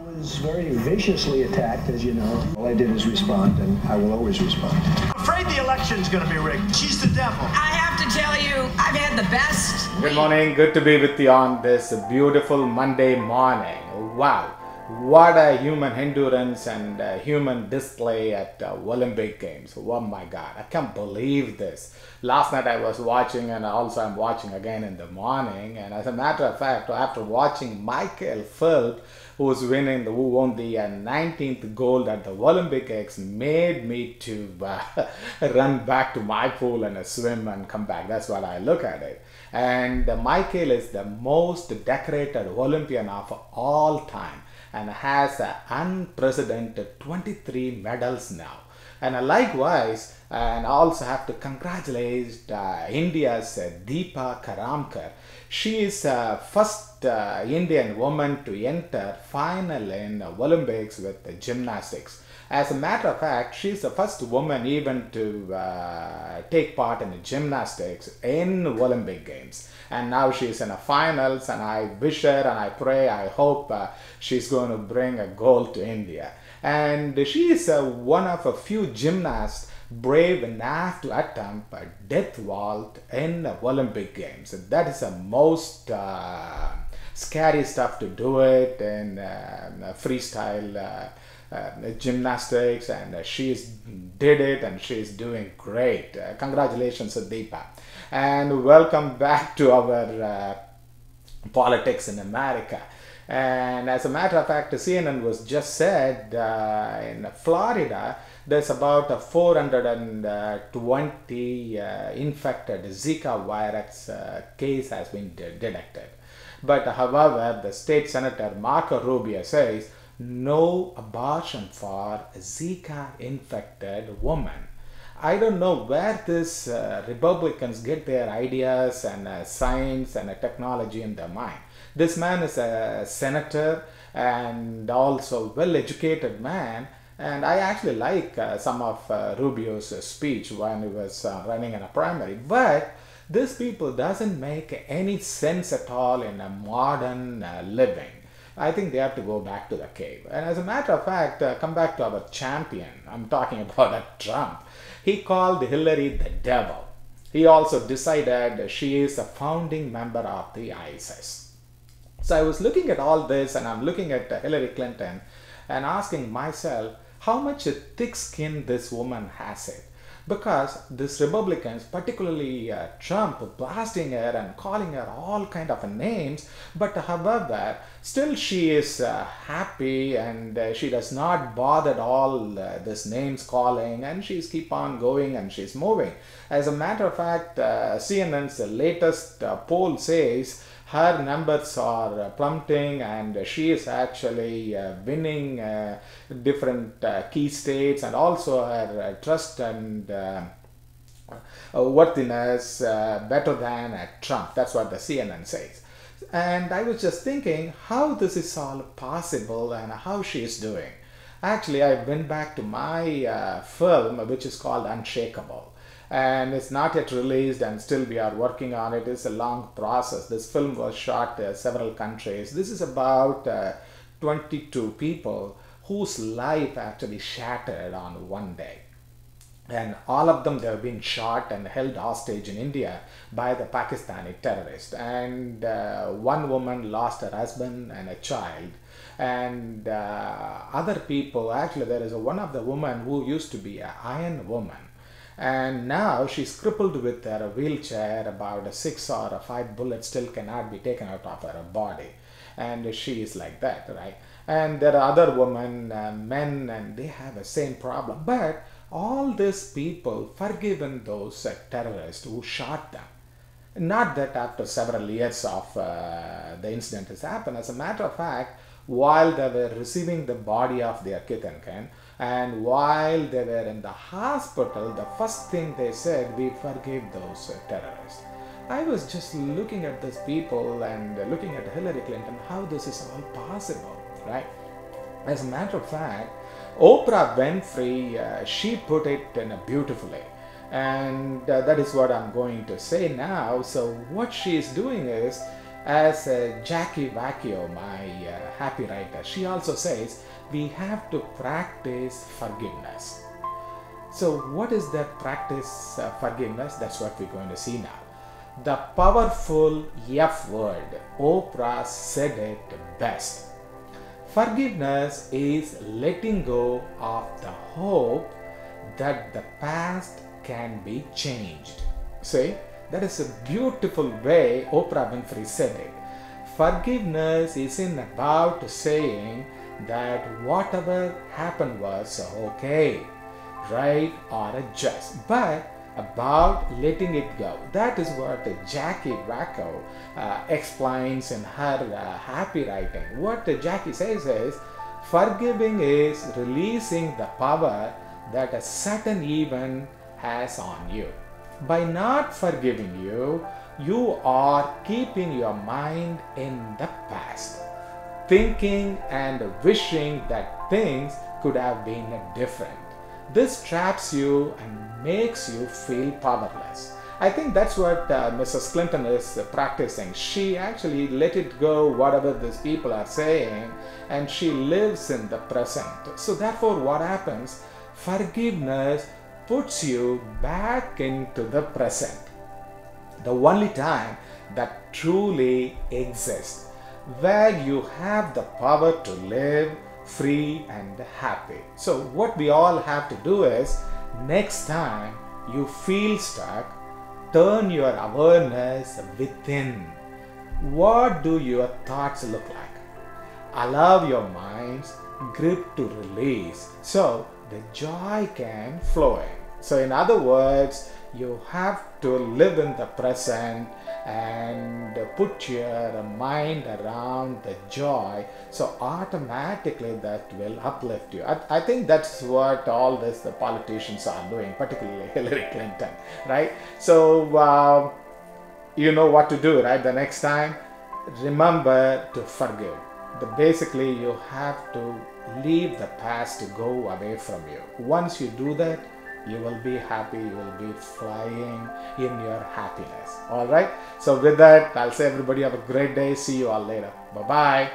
Was very viciously attacked, as you know. All I did is respond, and I will always respond. I'm afraid the election's gonna be rigged. She's the devil. I have to tell you, I've had the best. Good morning, good to be with you on this beautiful Monday morning. Wow, what a human endurance and human display at Olympic Games. Oh my God, I can't believe this. Last night I was watching, and also I'm watching again in the morning. And as a matter of fact, after watching Michael Phelps, who won the 19th gold at the Olympic Games, made me to run back to my pool and swim and come back. That's what I look at it. And Michael is the most decorated Olympian of all time and has an unprecedented 23 medals now. And likewise, and I also have to congratulate India's Deepa Karamkar. She is first Indian woman to enter final in Olympics with gymnastics. As a matter of fact, she's the first woman even to take part in gymnastics in Olympic Games. And now she's in the finals, and I wish her and I pray, I hope she's going to bring a gold to India. And she is one of a few gymnasts brave enough to attempt a death vault in the Olympic Games. That is the most scary stuff to do it in freestyle gymnastics, and she's did it and she's doing great. Congratulations, Deepa, and welcome back to our politics in America. And as a matter of fact, CNN was just said in Florida there's about 420 infected Zika virus case has been detected. But however, the state senator Marco Rubio says no abortion for Zika infected women. I don't know where this Republicans get their ideas and science and technology in their mind. This man is a senator and also well-educated man, and I actually like some of Rubio's speech when he was running in a primary. But this people doesn't make any sense at all in a modern living. I think they have to go back to the cave. And as a matter of fact, come back to our champion. I'm talking about Trump. He called Hillary the devil. He also decided she is a founding member of the ISIS. So I was looking at all this, and I'm looking at Hillary Clinton and asking myself how much thick skin this woman has it. Because these Republicans, particularly Trump, blasting her and calling her all kind of names, but however, still she is happy, and she does not bother all this names calling, and she's keep on going and she's moving. As a matter of fact, CNN's latest poll says her numbers are plummeting, and she is actually winning different key states, and also her trust and worthiness better than Trump. That's what the CNN says. And I was just thinking how this is all possible and how she is doing. Actually, I went back to my film, which is called Unshakable. And it's not yet released, and still we are working on it. It's a long process. This film was shot several countries. This is about 22 people whose life actually shattered on one day. And all of them, they have been shot and held hostage in India by the Pakistani terrorists. And one woman lost her husband and a child. And other people, actually there is one of the women who used to be an iron woman. And now she's crippled with her wheelchair. About 6 or 5 bullets still cannot be taken out of her body. And she is like that, right? And there are other women, men, and they have the same problem. But all these people forgiven those terrorists who shot them. Not that after several years of the incident has happened. As a matter of fact, while they were receiving the body of their kith and kin, and while they were in the hospital, the first thing they said, we forgive those terrorists. I was just looking at these people and looking at Hillary Clinton, how this is all possible, right? As a matter of fact, Oprah Winfrey, she put it in a beautifully. And that is what I'm going to say now. So what she is doing is, As Jackie Vacchio, my happy writer, she also says we have to practice forgiveness. So what is that practice forgiveness? That's what we're going to see now. The powerful F word, Oprah said it best. Forgiveness is letting go of the hope that the past can be changed. See, that is a beautiful way Oprah Winfrey said it. Forgiveness isn't about saying that whatever happened was okay, right or just, but about letting it go. That is what Jackie Vacco explains in her happy writing. What Jackie says is, forgiving is releasing the power that a certain event has on you. By not forgiving you, you are keeping your mind in the past, thinking and wishing that things could have been different. This traps you and makes you feel powerless. I think that's what Mrs. Clinton is practicing. She actually let it go, whatever these people are saying, and she lives in the present. So therefore what happens? Forgiveness puts you back into the present, the only time that truly exists, where you have the power to live free and happy. So what we all have to do is, next time you feel stuck, turn your awareness within. What do your thoughts look like? Allow your mind's grip to release so the joy can flow in. So in other words, you have to live in the present and put your mind around the joy, so automatically that will uplift you. I think that's what all the politicians are doing, particularly Hillary Clinton, right? So you know what to do, right? The next time, remember to forgive. Basically, you have to leave the past to go away from you. Once you do that, you will be happy, you will be flying in your happiness. All right. So with that, I'll say everybody have a great day. See you all later. Bye-bye.